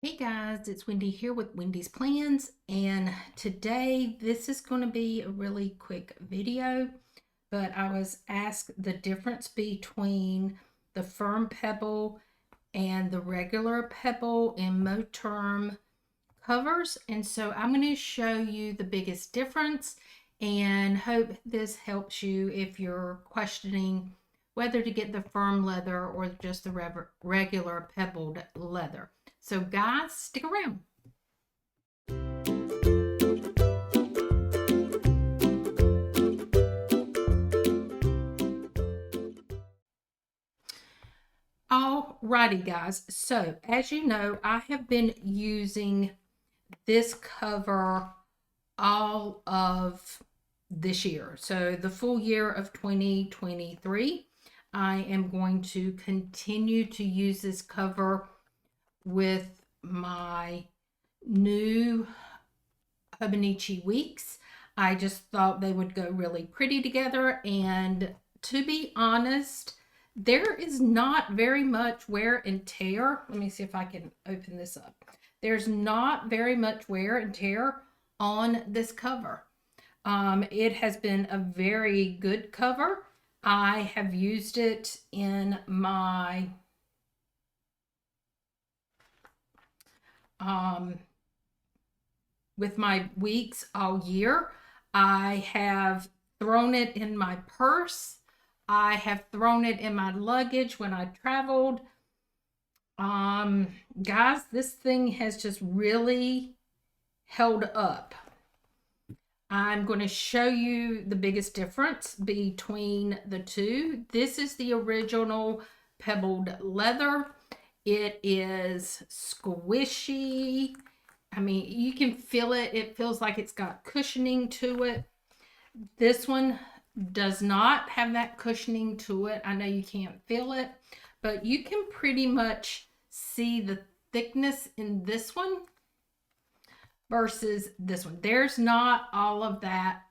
Hey guys, it's Wendy here with Wendy's Plans, and today this is going to be a really quick video, but I was asked the difference between the firm pebble and the regular pebble in Moterm covers, and so I'm going to show you the biggest difference and hope this helps you if you're questioning whether to get the firm leather or just the regular pebbled leather. So guys, stick around. Alrighty guys, so as you know, I have been using this cover all of this year. So the full year of 2023, I am going to continue to use this cover with my new Hobonichi weeks. I just thought they would go really pretty together, and to be honest, there is not very much wear and tear. Let me see if I can open this up. There's not very much wear and tear on this cover. It has been a very good cover. I have used it in my with my weeks all year. I have thrown it in my purse. I have thrown it in my luggage when I traveled. Guys, this thing has just really held up. I'm going to show you the biggest difference between the two. This is the original pebbled leather. It is squishy. I mean, you can feel it. It feels like it's got cushioning to it. This one does not have that cushioning to it. I know you can't feel it, but you can pretty much see the thickness in this one versus this one. There's not all of that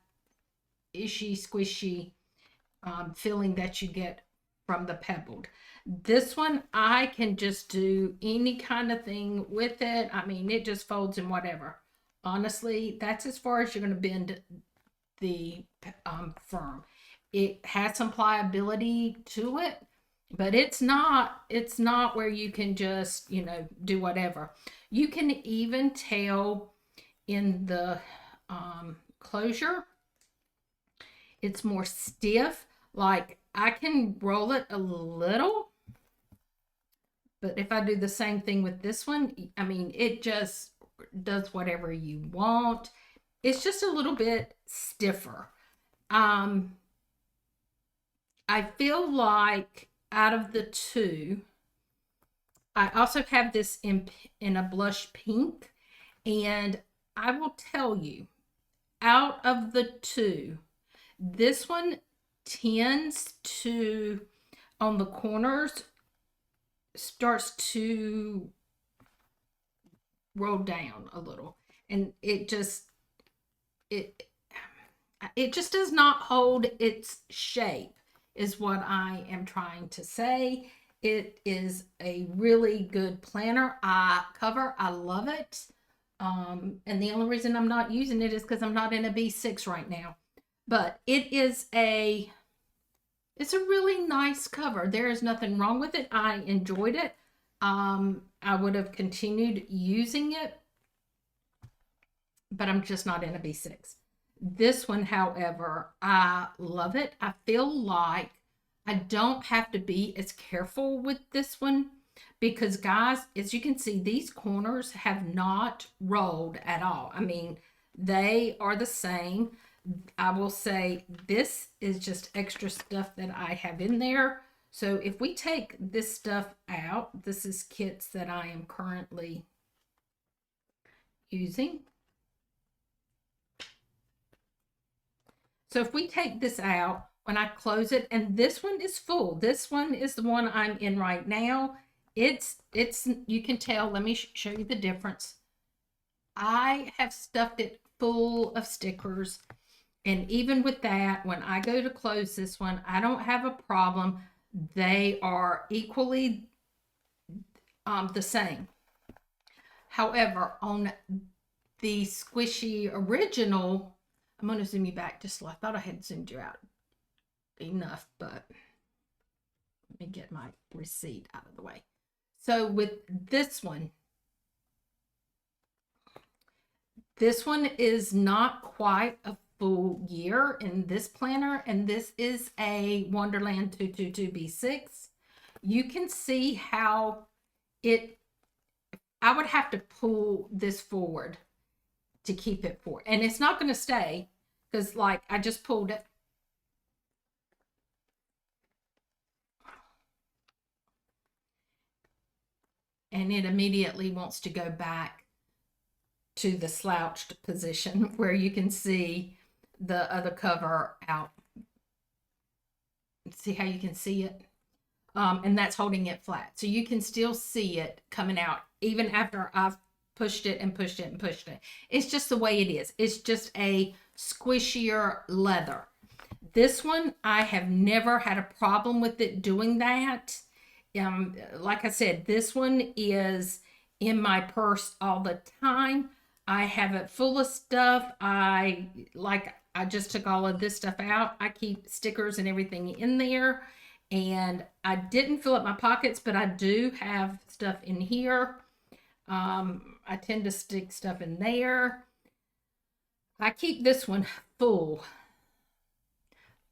ishy, squishy feeling that you get from the pebbled. This one, I can just do any kind of thing with it. I mean, it just folds in whatever. Honestly, that's as far as you're going to bend the firm. It has some pliability to it, but it's not where you can just, do whatever. You can even tell in the closure, it's more stiff. Like, I can roll it a little, but if I do the same thing with this one, I mean, it just does whatever you want. It's just a little bit stiffer. I feel like out of the two, I also have this in a blush pink, and I will tell you, out of the two, this one tends to, on the corners, starts to roll down a little, and it just does not hold its shape, is what I am trying to say. It is a really good planner cover. I love it. And the only reason I'm not using it is because I'm not in a B6 right now. But it's a really nice cover. There is nothing wrong with it. I enjoyed it. I would have continued using it, but I'm just not in a B6. This one, however, I love it. I feel like I don't have to be as careful with this one because, guys, as you can see, these corners have not rolled at all. I mean, they are the same. I will say this is just extra stuff that I have in there. So if we take this stuff out, this is kits that I am currently using. So if we take this out, when I close it, and this one is full. This one is the one I'm in right now. It's you can tell. Let me show you the difference. I have stuffed it full of stickers. And even with that, when I go to close this one, I don't have a problem. They are equally the same. However, on the squishy original, I'm going to zoom you back just a little. I thought I had zoomed you out enough, but let me get my receipt out of the way. So with this one is not quite a full year in this planner, and this is a Wonderland 222B6. You can see how I would have to pull this forward to keep it forward, and it's not going to stay because like I just pulled it. And it immediately wants to go back to the slouched position where you can see the other cover out. See how you can see it? And that's holding it flat. So you can still see it coming out even after I've pushed it and pushed it and pushed it. It's just the way it is. It's just a squishier leather. This one, I have never had a problem with it doing that. Like I said, this one is in my purse all the time. I have it full of stuff. I just took all of this stuff out. I keep stickers and everything in there. And I didn't fill up my pockets, but I do have stuff in here. I tend to stick stuff in there. I keep this one full,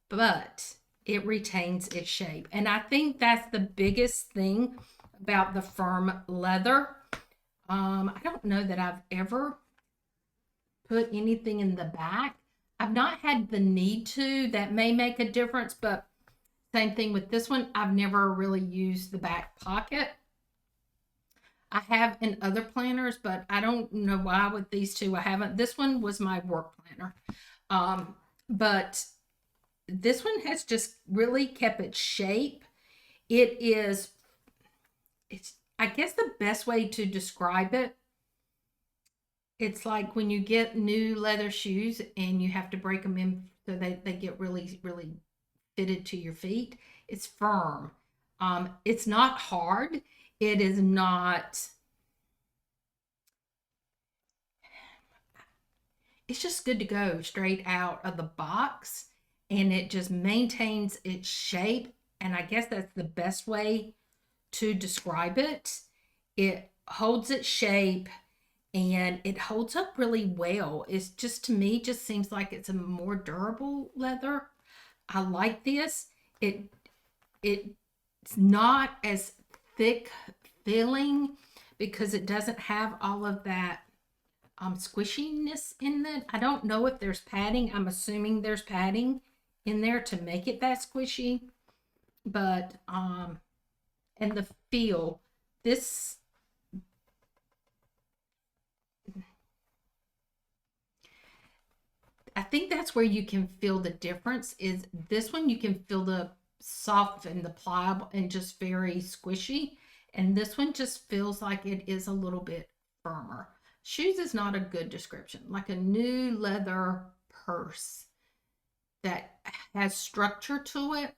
but it retains its shape. And I think that's the biggest thing about the firm leather. I don't know that I've ever put anything in the back. I've not had the need to. That may make a difference, but same thing with this one. I've never really used the back pocket. I have in other planners, but I don't know why with these two I haven't. This one was my work planner. But this one has just really kept its shape. It's I guess the best way to describe it, it's like when you get new leather shoes and you have to break them in so they get really, really fitted to your feet. It's firm. It's not hard. It is not. It's just good to go straight out of the box, and it just maintains its shape. And I guess that's the best way to describe it. It holds its shape and it holds up really well. It's just, to me, just seems like it's a more durable leather. I like this. It's not as thick feeling because it doesn't have all of that squishiness in it. I don't know if there's padding. I'm assuming there's padding in there to make it that squishy. But and the feel, this I think that's where you can feel the difference. Is this one you can feel the soft and the pliable and just very squishy, and this one just feels like it is a little bit firmer. Shoes is not a good description. Like a new leather purse that has structure to it,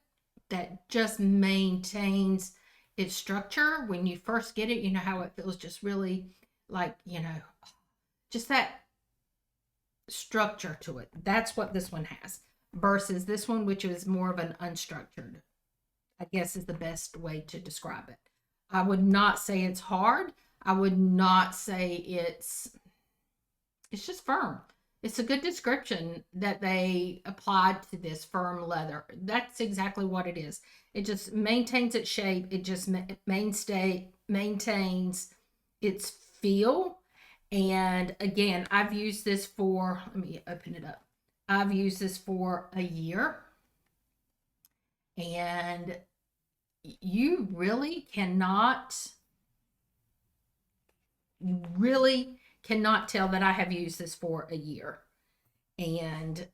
that just maintains its structure. When you first get it, you know how it feels just really like, just that structure to it. That's what this one has versus this one, which is more of an unstructured, I guess is the best way to describe it. I would not say it's hard. I would not say it's just firm. It's a good description that they applied to this firm leather. That's exactly what it is. It just maintains its shape. It just maintains its feel. And again, I've used this for, let me open it up. I've used this for a year. And you really cannot tell that I have used this for a year. And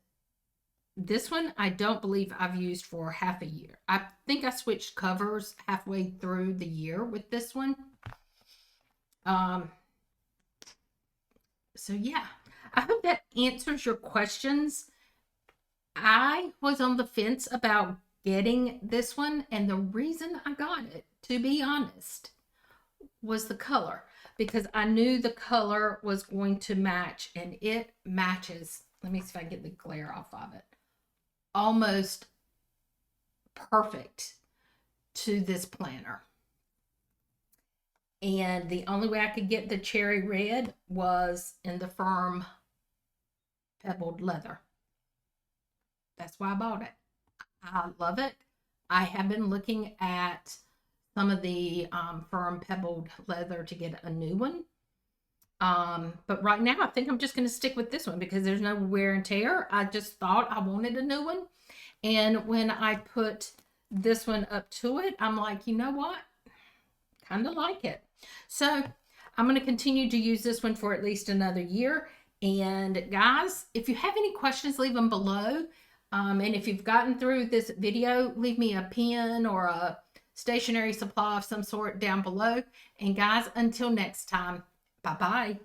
this one, I don't believe I've used for half a year. I think I switched covers halfway through the year with this one. So yeah, I hope that answers your questions. I was on the fence about getting this one, and the reason I got it, to be honest, was the color. because I knew the color was going to match, and it matches. Let me see if I can get the glare off of it. Almost perfect to this planner. And the only way I could get the cherry red was in the firm Pebbled leather. That's why I bought it. I love it. I have been looking at some of the firm Pebbled leather to get a new one. But right now I think I'm just going to stick with this one because there's no wear and tear. I just thought I wanted a new one. And when I put this one up to it, I'm like, you know what? Kind of like it. So I'm going to continue to use this one for at least another year. And guys, if you have any questions, leave them below. And if you've gotten through this video, leave me a pen or a stationery supply of some sort down below. And guys, until next time, bye-bye.